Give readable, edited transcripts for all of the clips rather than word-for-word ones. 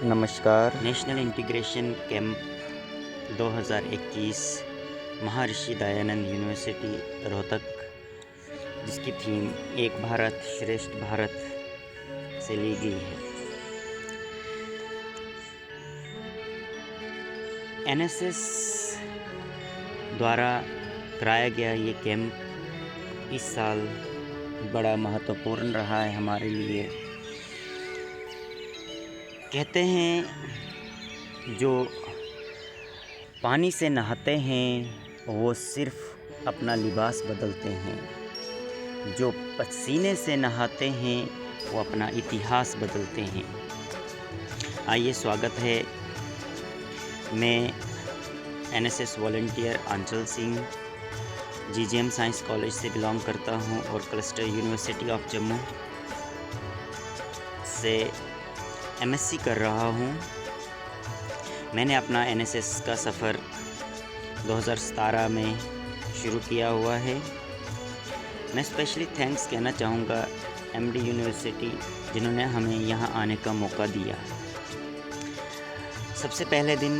नमस्कार। National integration camp 2021 Maharshi Dayanand university Rohtak, जिसकी theme एक भारत श्रेष्ठ भारत से ली गई है। एनएसएस द्वारा कराया गया ये कैंप इस साल बड़ा महत्वपूर्ण रहा है हमारे लिए। कहते हैं जो पानी से नहाते हैं वो सिर्फ अपना लिबास बदलते हैं, जो पसीने से नहाते हैं वो अपना इतिहास बदलते हैं। आइए, स्वागत है। मैं एनएसएस वॉलंटियर आंचल सिंह जीजीएम साइंस कॉलेज से बिलोंग करता हूं और क्लस्टर यूनिवर्सिटी ऑफ जम्मू से एमएससी कर रहा हूं। मैंने अपना एनएसएस का सफ़र 2017 में शुरू किया हुआ है। मैं स्पेशली थैंक्स कहना चाहूँगा एमडी यूनिवर्सिटी, जिन्होंने हमें यहाँ आने का मौका दिया। सबसे पहले दिन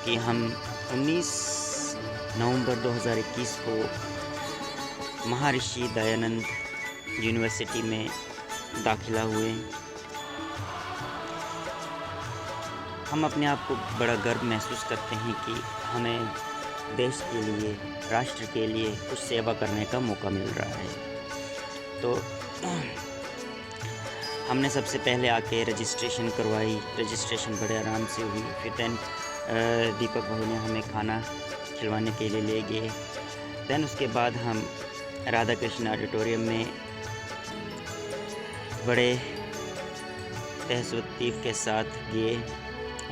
कि हम 19 नवंबर 2021 को महर्षि दयानंद यूनिवर्सिटी में दाखिला हुए। हम अपने आप को बड़ा गर्व महसूस करते हैं कि हमें देश के लिए, राष्ट्र के लिए कुछ सेवा करने का मौका मिल रहा है। तो हमने सबसे पहले आके रजिस्ट्रेशन करवाई। रजिस्ट्रेशन बड़े आराम से हुई। फिर दैन दीपक भाई ने हमें खाना खिलवाने के लिए ले गए। दैन उसके बाद हम राधा कृष्ण ऑडिटोरियम में बड़े तहज़्ज़ुब के साथ गए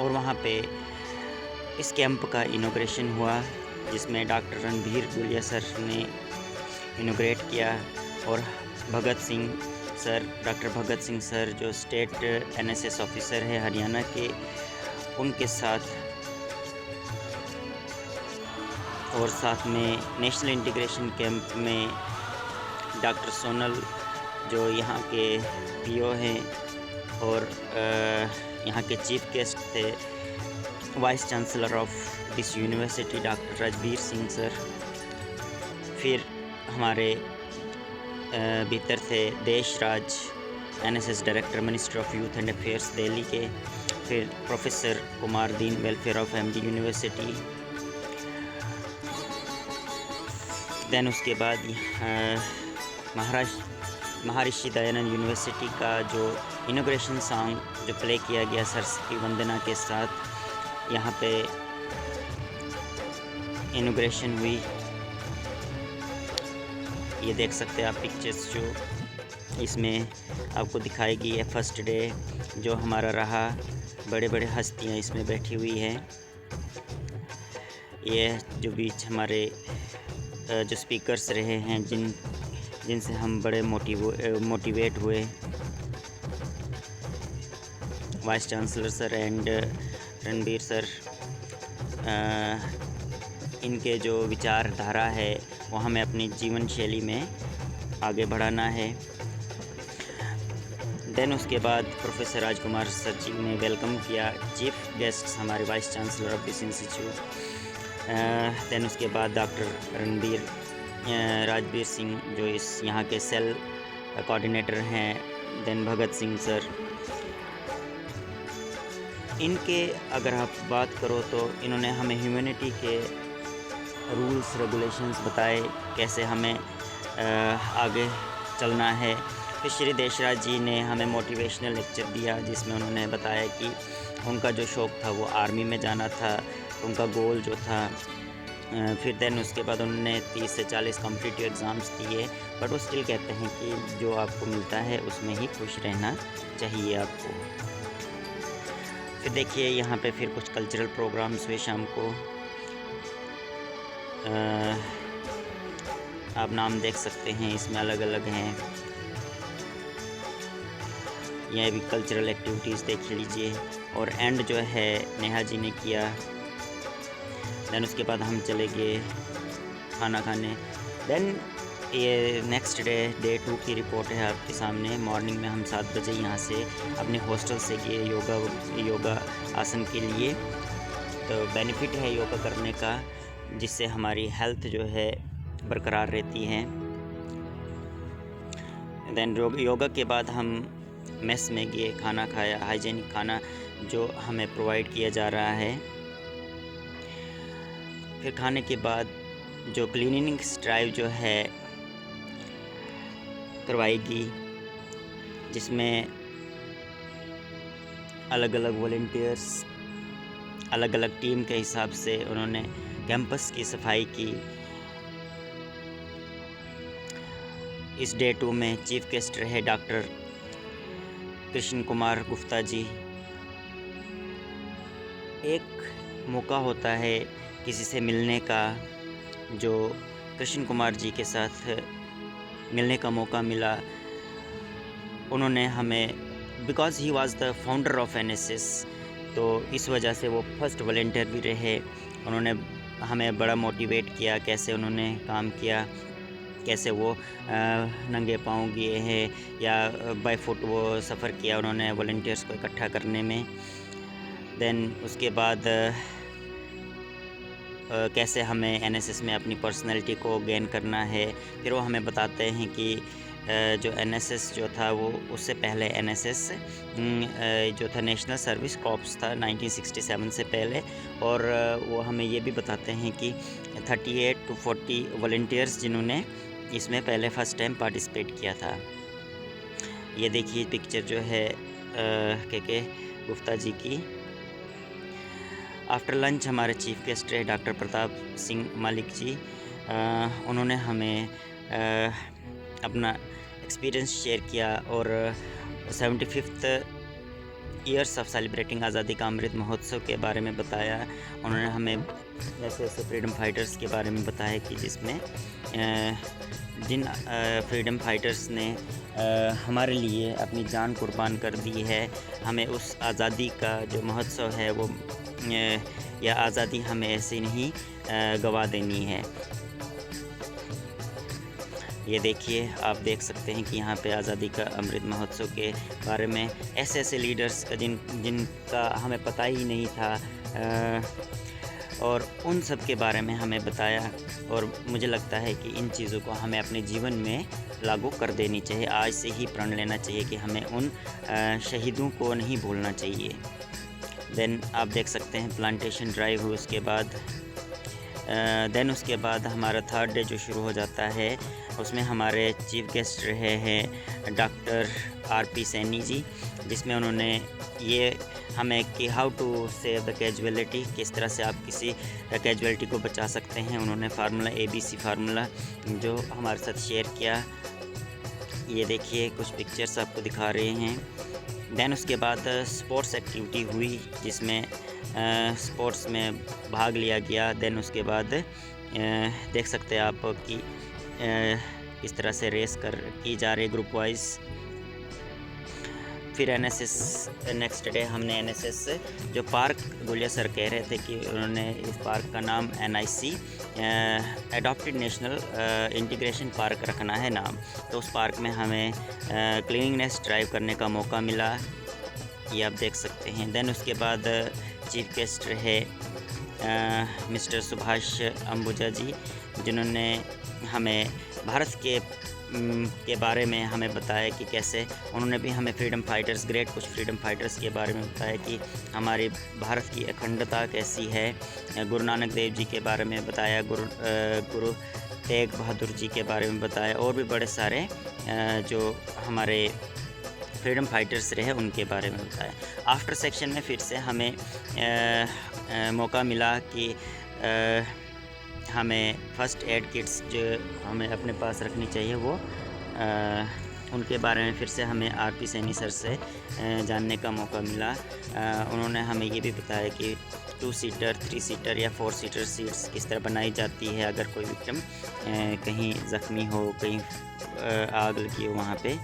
और वहाँ पे इस कैंप का इनॉग्रेशन हुआ, जिसमें डॉक्टर रणबीर गुलिया सर ने इनॉग्रेट किया और Bhagat Singh sir, doctor Bhagat Singh sir जो स्टेट एनएसएस ऑफिसर है हरियाणा के, उनके साथ और साथ में नेशनल इंटीग्रेशन कैंप में डॉक्टर सोनल जो यहाँ के पीओ हैं और यहाँ के चीफ गेस्ट थे vice chancellor of this university doctor Rajbir Singh sir. फिर हमारे भीतर थे Desh Raj, NSS director, minister of youth and affairs Delhi के। फिर professor Kumar Deen, welfare of MD university. Then उसके बाद महर्षि दयानंद यूनिवर्सिटी का जो इनॉग्रेशन सॉन्ग जो प्ले किया गया सरस्वती वंदना के साथ, यहाँ पे इनॉग्रेशन हुई। ये देख सकते हैं आप पिक्चर्स जो इसमें आपको दिखाई गई है। फर्स्ट डे जो हमारा रहा, बड़े बड़े हस्तियाँ इसमें बैठी हुई हैं। ये जो बीच हमारे जो स्पीकर्स रहे हैं, जिनसे हम बड़े मोटिवेट हुए, vice chancellor sir and Ranbir sir, इनके जो विचारधारा है वो हमें अपनी जीवन शैली में आगे बढ़ाना है। देन उसके बाद प्रोफेसर राजकुमार सर जी ने वेलकम किया, चीफ गेस्ट हमारे vice chancellor of this institute. Then उसके बाद डॉक्टर राजबीर सिंह जो यहाँ के सेल कोऑर्डिनेटर हैं। देन भगत सिंह सर, इनके अगर आप बात करो तो इन्होंने हमें ह्यूमैनिटी के रूल्स रेगुलेशंस बताए, कैसे हमें आगे चलना है। फिर श्री देशराज जी ने हमें मोटिवेशनल लेक्चर दिया, जिसमें उन्होंने बताया कि उनका जो शौक़ था वो आर्मी में जाना था, उनका गोल जो था। फिर देन उसके बाद उन्होंने 30 से 40 कॉम्पिटिटिव एग्ज़ाम्स दिए, बट वो स्टिल कहते हैं कि जो आपको मिलता है उसमें ही खुश रहना चाहिए आपको। फिर देखिए यहाँ पे फिर कुछ कल्चरल प्रोग्राम्स हुए शाम को। आप नाम देख सकते हैं, इसमें अलग अलग हैं। यह भी कल्चरल एक्टिविटीज़ देख लीजिए। और एंड जो है नेहा जी ने किया। देन उसके बाद हम चले गए खाना खाने। देन ये नेक्स्ट डे 2 की रिपोर्ट है आपके सामने। मॉर्निंग में हम 7 बजे यहाँ से अपने हॉस्टल से गए योगा आसन के लिए। तो बेनिफिट है योगा करने का, जिससे हमारी हेल्थ जो है बरकरार रहती है। देन योगा के बाद हम मेस में गए, खाना खाया, हाइजीनिक खाना जो हमें प्रोवाइड किया जा रहा है। फिर खाने के बाद जो क्लीनिंग ड्राइव जो है करवाएगी, जिसमें अलग अलग वॉलंटियर्स अलग अलग टीम के हिसाब से उन्होंने कैंपस की सफाई की। इस डे 2 में चीफ गेस्ट रहे डॉक्टर कृष्ण कुमार गुप्ता जी। एक मौका होता है किसी से मिलने का, जो कृष्ण कुमार जी के साथ मिलने का मौका मिला। उन्होंने हमें, because he was the founder of NSS, तो इस वजह से वो फर्स्ट वॉलंटियर भी रहे। उन्होंने हमें बड़ा मोटिवेट किया, कैसे उन्होंने काम किया, कैसे वो नंगे पाँव गए हैं या बाय फुट वो सफ़र किया उन्होंने वॉलंटियर्स को इकट्ठा करने में। देन उसके बाद कैसे हमें एनएसएस में अपनी पर्सनैलिटी को गेन करना है। फिर वो हमें बताते हैं कि जो एनएसएस जो था वो उससे पहले एनएसएस जो था नेशनल सर्विस कॉर्प्स था 1967 से पहले। और वो हमें ये भी बताते हैं कि 38 to 40 वॉलंटियर्स जिन्होंने इसमें पहले फ़र्स्ट टाइम पार्टिसिपेट किया था। ये देखिए पिक्चर जो है के गुप्ता जी की। आफ्टर लंच हमारे चीफ गेस्ट रहे डॉक्टर प्रताप सिंह मलिक जी। उन्होंने हमें अपना एक्सपीरियंस शेयर किया और 75th ईयर्स ऑफ सेलिब्रेटिंग आज़ादी का अमृत महोत्सव के बारे में बताया। उन्होंने हमें ऐसे ऐसे फ्रीडम फाइटर्स के बारे में बताया कि जिसमें जिन फ्रीडम फाइटर्स ने हमारे लिए अपनी जान कुर्बान कर दी है। हमें उस आज़ादी का जो महोत्सव है वो या आज़ादी हमें ऐसे नहीं गवा देनी है। ये देखिए, आप देख सकते हैं कि यहाँ पे आज़ादी का अमृत महोत्सव के बारे में ऐसे ऐसे लीडर्स का जिनका हमें पता ही नहीं था, और उन सब के बारे में हमें बताया। और मुझे लगता है कि इन चीज़ों को हमें अपने जीवन में लागू कर देनी चाहिए। आज से ही प्रण लेना चाहिए कि हमें उन शहीदों को नहीं भूलना चाहिए। देन आप देख सकते हैं प्लांटेशन ड्राइव हुई उसके बाद। देन उसके बाद हमारा थर्ड डे जो शुरू हो जाता है, उसमें हमारे चीफ गेस्ट रहे हैं डॉक्टर आर.पी. सैनी जी, जिसमें उन्होंने ये हमें कि how to save the casualty, किस तरह से आप किसी कैजुअलिटी को बचा सकते हैं। उन्होंने फार्मूला ABC फार्मूला जो हमारे साथ शेयर किया। ये देखिए कुछ पिक्चर्स आपको दिखा रहे हैं। देन उसके बाद स्पोर्ट्स एक्टिविटी हुई, जिसमें स्पोर्ट्स में भाग लिया गया। देन उसके बाद देख सकते हैं आप कि किस तरह से रेस की जा रही ग्रुप वाइज। फिर एनएसएस नेक्स्ट डे हमने एनएसएस जो पार्क गुलिया सर कह रहे थे कि उन्होंने इस पार्क का नाम NIC adopted national integration park रखना है नाम। तो उस पार्क में हमें क्लीनिंगनेस ड्राइव करने का मौका मिला, ये आप देख सकते हैं। देन उसके बाद चीफ गेस्ट रहे मिस्टर सुभाष अंबुजा जी, जिन्होंने हमें भारत के बारे में हमें बताया कि कैसे उन्होंने भी हमें फ्रीडम फाइटर्स, ग्रेट कुछ फ्रीडम फाइटर्स के बारे में बताया कि हमारी भारत की अखंडता कैसी है। गुरु नानक देव जी के बारे में बताया, गुरु तेग बहादुर जी के बारे में बताया, और भी बड़े सारे जो हमारे फ्रीडम फाइटर्स रहे उनके बारे में बताया। आफ्टर सेक्शन में फिर से हमें मौका मिला कि हमें फ़र्स्ट एड किट्स जो हमें अपने पास रखनी चाहिए वो उनके बारे में फिर से हमें आर.पी. सैनी सर से जानने का मौका मिला। उन्होंने हमें ये भी बताया कि 2 सीटर, 3 सीटर या 4 सीटर सीट्स किस तरह बनाई जाती है अगर कोई विक्टिम कहीं ज़ख्मी हो, कहीं आग लगी हो वहाँ पे।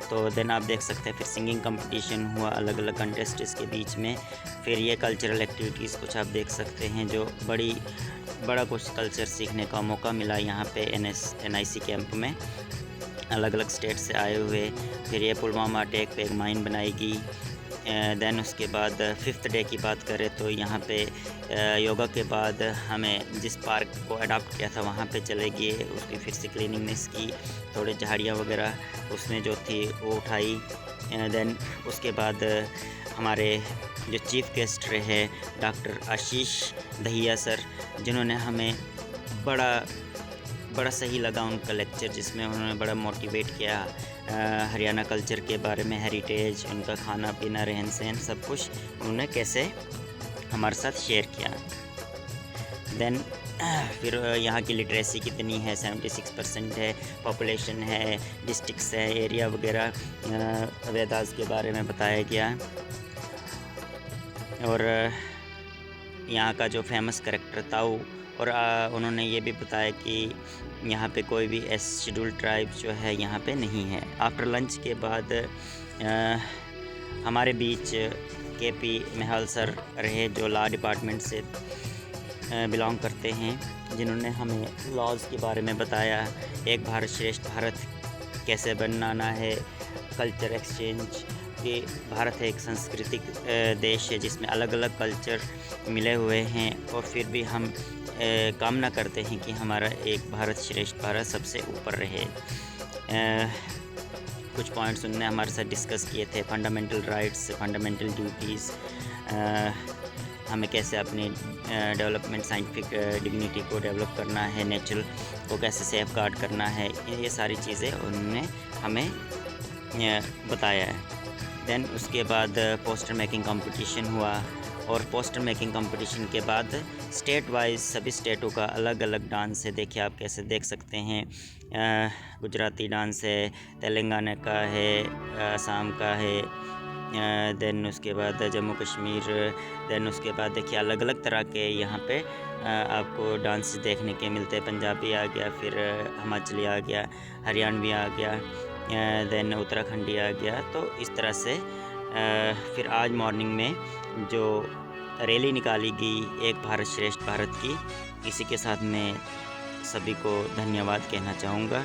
तो देन आप देख सकते हैं फिर सिंगिंग कंपटीशन हुआ अलग अलग कंटेस्टेंट्स के बीच में। फिर ये कल्चरल एक्टिविटीज़ कुछ आप देख सकते हैं जो बड़ी बड़ा कुछ कल्चर सीखने का मौका मिला यहाँ पे NIC कैंप में। अलग अलग स्टेट से आए हुए। फिर ये पुलवामा अटैक पे एक माइन बनाएगी। देन उसके बाद 5th डे की बात करें तो यहाँ पे योगा के बाद हमें जिस पार्क को अडॉप्ट किया था वहाँ पे चले गए। उसकी फिर से क्लीनिंगनेस की, थोड़े झाड़ियाँ वगैरह उसमें जो थी वो उठाई। देन उसके बाद हमारे जो चीफ़ गेस्ट रहे डॉक्टर आशीष दहिया सर, जिन्होंने हमें बड़ा सही लगा उनका लेक्चर, जिसमें उन्होंने बड़ा मोटिवेट किया हरियाणा कल्चर के बारे में, हेरिटेज, उनका खाना पीना, रहन सहन, सब कुछ उन्होंने कैसे हमारे साथ शेयर किया। देन फिर यहाँ की लिटरेसी कितनी है, 76% है, पॉपुलेशन है, डिस्ट्रिक्ट्स है, एरिया वगैरह वेदास के बारे में बताया गया। और यहाँ का जो फेमस करेक्टर ताऊ, और उन्होंने ये भी बताया कि यहाँ पे कोई भी शेड्यूल ट्राइब जो है यहाँ पे नहीं है। आफ्टर लंच के बाद हमारे बीच KP मेहल सर रहे, जो लॉ डिपार्टमेंट से बिलोंग करते हैं, जिन्होंने हमें लॉज के बारे में बताया, एक भारत श्रेष्ठ भारत कैसे बनाना है, कल्चर एक्सचेंज कि भारत एक सांस्कृतिक देश है जिसमें अलग अलग कल्चर मिले हुए हैं, और फिर भी हम कामना करते हैं कि हमारा एक भारत श्रेष्ठ भारत सबसे ऊपर रहे। कुछ पॉइंट्स उन्होंने हमारे साथ डिस्कस किए थे, फंडामेंटल राइट्स, फंडामेंटल ड्यूटीज़, हमें कैसे अपनी डेवलपमेंट, साइंटिफिक डिग्निटी को डेवलप करना है, नेचर को कैसे सेफ गार्ड करना है, ये सारी चीज़ें उन्होंने हमें बताया है। देन उसके बाद पोस्टर मेकिंग कंपटीशन हुआ, और पोस्टर मेकिंग कंपटीशन के बाद स्टेट वाइज सभी स्टेटों का अलग अलग डांस है। देखिए आप कैसे देख सकते हैं, गुजराती डांस है, तेलंगाना का है, असम का है, देन उसके बाद जम्मू कश्मीर, देन उसके बाद देखिए अलग अलग तरह के यहाँ पे आपको डांस देखने के मिलते हैं। पंजाबी आ गया, फिर हिमाचली आ गया, हरियाणवी आ गया, देन उत्तराखंडी आ गया। तो इस तरह से फिर आज मॉर्निंग में जो रैली निकाली गई एक भारत श्रेष्ठ भारत की, इसी के साथ मैं सभी को धन्यवाद कहना चाहूँगा।